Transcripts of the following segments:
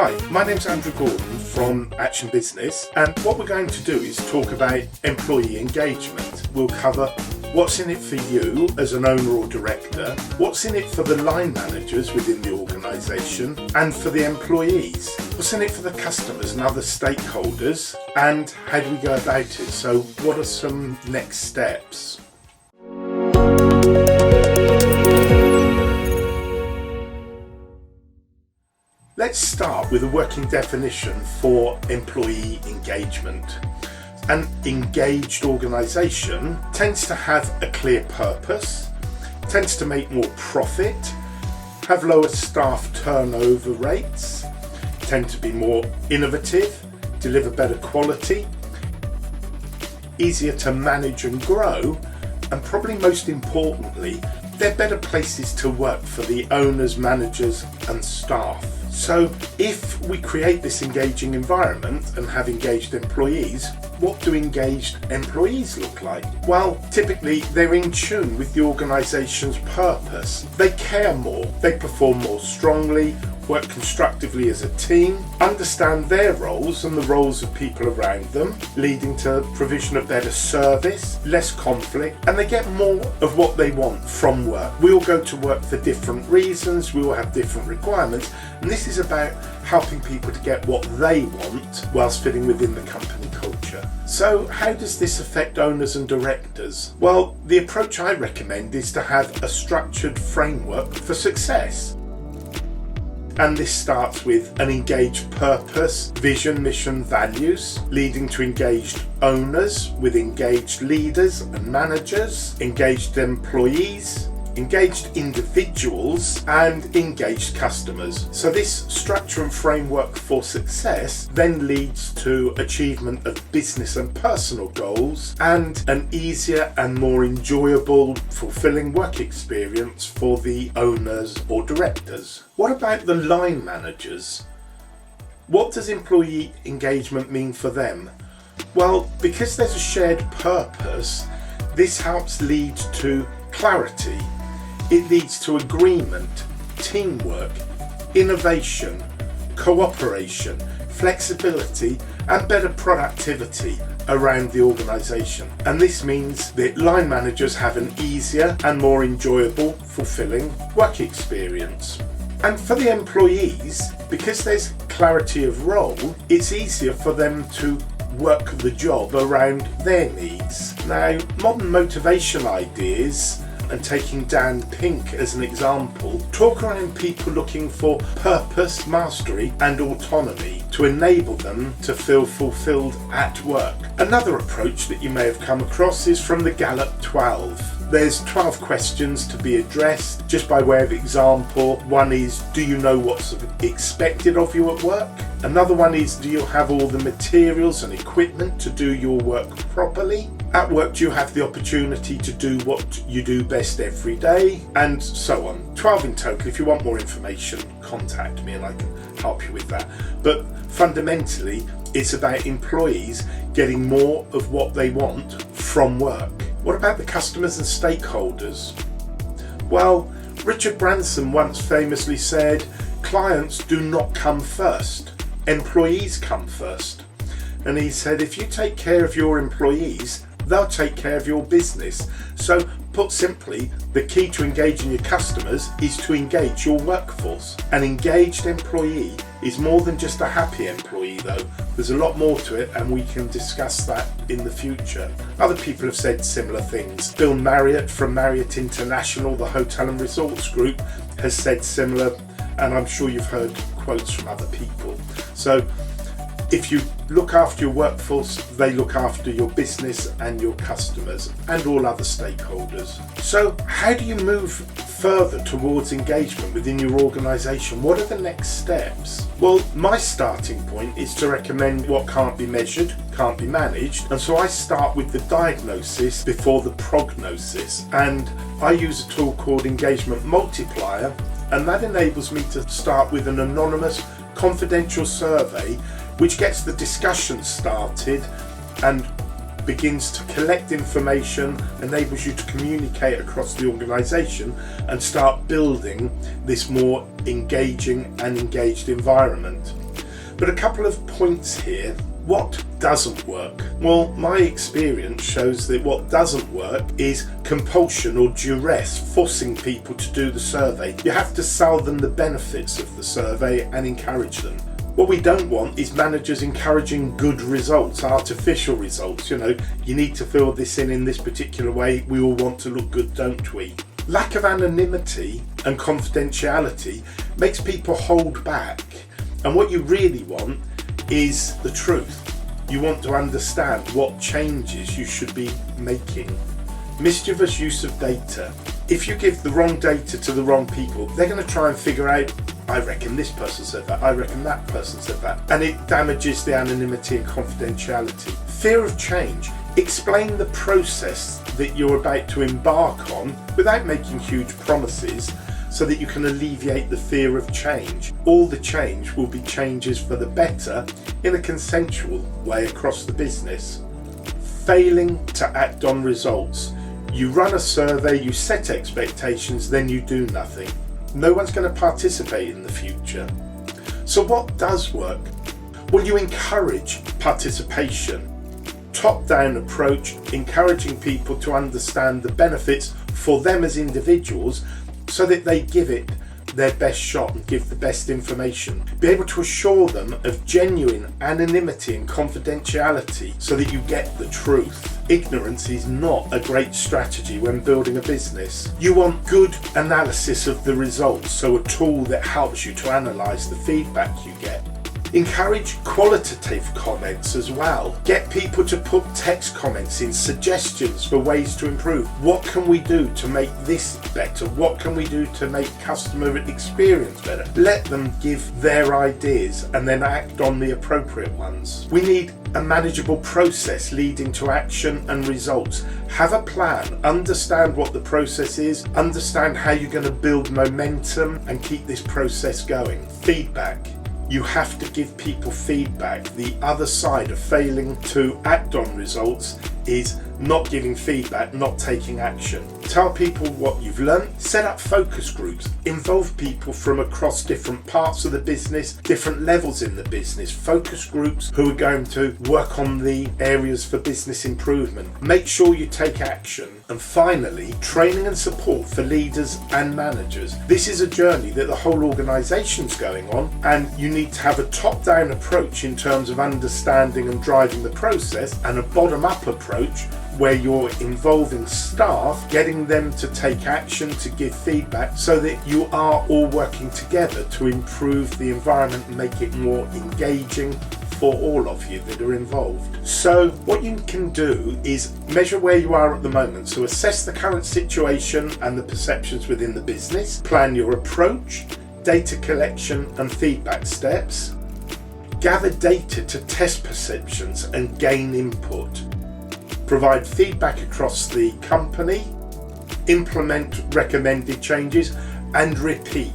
Hi, my name's Andrew Gordon from Action Business, and what we're going to do is talk about employee engagement. We'll cover what's in it for you as an owner or director, what's in it for the line managers within the organisation, and for the employees, what's in it for the customers and other stakeholders, and how do we go about it. So what are some next steps? Let's start with a working definition for employee engagement. An engaged organisation tends to have a clear purpose, tends to make more profit, have lower staff turnover rates, tend to be more innovative, deliver better quality, easier to manage and grow, and probably most importantly, they're better places to work for the owners, managers and staff. So if we create this engaging environment and have engaged employees, what do engaged employees look like? Well, typically they're in tune with the organisation's purpose. They care more, they perform more strongly, work constructively as a team, understand their roles and the roles of people around them, leading to provision of better service, less conflict, and they get more of what they want from work. We all go to work for different reasons, we all have different requirements, and this is about helping people to get what they want whilst fitting within the company culture. So how does this affect owners and directors? Well, the approach I recommend is to have a structured framework for success. And this starts with an engaged purpose, vision, mission, values, leading to engaged owners with engaged leaders and managers, engaged employees, engaged individuals and engaged customers. So this structure and framework for success then leads to achievement of business and personal goals and an easier and more enjoyable, fulfilling work experience for the owners or directors. What about the line managers? What does employee engagement mean for them? Well, because there's a shared purpose, this helps lead to clarity. It leads to agreement, teamwork, innovation, cooperation, flexibility and better productivity around the organisation. And this means that line managers have an easier and more enjoyable, fulfilling work experience. And for the employees, because there's clarity of role, it's easier for them to work the job around their needs. Now, modern motivation ideas, and taking Dan Pink as an example, talk around people looking for purpose, mastery and autonomy to enable them to feel fulfilled at work. Another approach that you may have come across is from the Gallup 12. There's 12 questions to be addressed. Just by way of example, one is, do you know what's expected of you at work? Another one is, do you have all the materials and equipment to do your work properly? At work, do you have the opportunity to do what you do best every day? And so on. 12 in total. If you want more information, contact me and I can help you with that. But fundamentally, it's about employees getting more of what they want from work. What about the customers and stakeholders? Well, Richard Branson once famously said, clients do not come first, employees come first. And he said, if you take care of your employees, they'll take care of your business. So put simply, the key to engaging your customers is to engage your workforce. An engaged employee is more than just a happy employee though. There's a lot more to it and we can discuss that in the future. Other people have said similar things. Bill Marriott from Marriott International, the Hotel and Resorts Group, has said similar, and I'm sure you've heard quotes from other people. So if you look after your workforce, they look after your business and your customers and all other stakeholders. So how do you move further towards engagement within your organisation? What are the next steps? Well, my starting point is to recommend what can't be measured, can't be managed, and so I start with the diagnosis before the prognosis, and I use a tool called Engagement Multiplier, and that enables me to start with an anonymous, confidential survey which gets the discussion started and begins to collect information, enables you to communicate across the organisation and start building this more engaging and engaged environment. But a couple of points here. What doesn't work? Well, my experience shows that what doesn't work is compulsion or duress, forcing people to do the survey. You have to sell them the benefits of the survey and encourage them. What we don't want is managers encouraging good results, artificial results. You need to fill this in this particular way. We all want to look good, don't we? Lack of anonymity and confidentiality makes people hold back. And what you really want is the truth. You want to understand what changes you should be making. Mischievous use of data. If you give the wrong data to the wrong people, they're going to try and figure out, I reckon this person said that, I reckon that person said that, and it damages the anonymity and confidentiality. Fear of change. Explain the process that you're about to embark on without making huge promises, so that you can alleviate the fear of change. All the change will be changes for the better in a consensual way across the business. Failing to act on results. You run a survey, you set expectations, then you do nothing. No one's going to participate in the future. So what does work? Well, you encourage participation. Top-down approach, encouraging people to understand the benefits for them as individuals, so that they give it their best shot and give the best information. Be able to assure them of genuine anonymity and confidentiality so that you get the truth. Ignorance is not a great strategy when building a business. You want good analysis of the results, so a tool that helps you to analyse the feedback you get. Encourage qualitative comments as well. Get people to put text comments in, suggestions for ways to improve. What can we do to make this better? What can we do to make customer experience better? Let them give their ideas and then act on the appropriate ones. We need a manageable process leading to action and results. Have a plan, understand what the process is, understand how you're going to build momentum and keep this process going. Feedback. You have to give people feedback. The other side of failing to act on results is not giving feedback, not taking action. Tell people what you've learned, set up focus groups, involve people from across different parts of the business, different levels in the business, focus groups who are going to work on the areas for business improvement. Make sure you take action. And finally, training and support for leaders and managers. This is a journey that the whole organisation's going on, and you need to have a top-down approach in terms of understanding and driving the process, and a bottom-up approach where you're involving staff, getting them to take action, to give feedback, so that you are all working together to improve the environment and make it more engaging for all of you that are involved. So what you can do is measure where you are at the moment. So assess the current situation and the perceptions within the business, plan your approach, data collection and feedback steps, gather data to test perceptions and gain input, provide feedback across the company, implement recommended changes and repeat.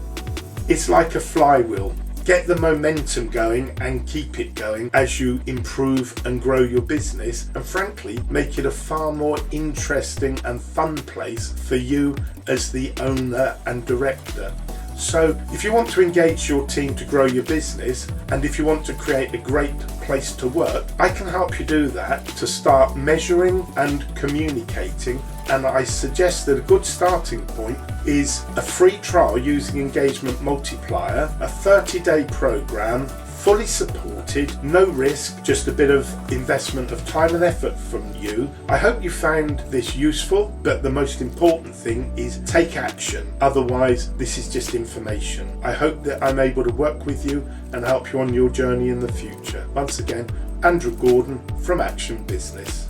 It's like a flywheel. Get the momentum going and keep it going as you improve and grow your business, and frankly make it a far more interesting and fun place for you as the owner and director. So if you want to engage your team to grow your business, and if you want to create a great place to work, I can help you do that to start measuring and communicating. And I suggest that a good starting point is a free trial using Engagement Multiplier, a 30-day program, fully supported, no risk, just a bit of investment of time and effort from you. I hope you found this useful, but the most important thing is take action. Otherwise, this is just information. I hope that I'm able to work with you and help you on your journey in the future. Once again, Andrew Gordon from Action Business.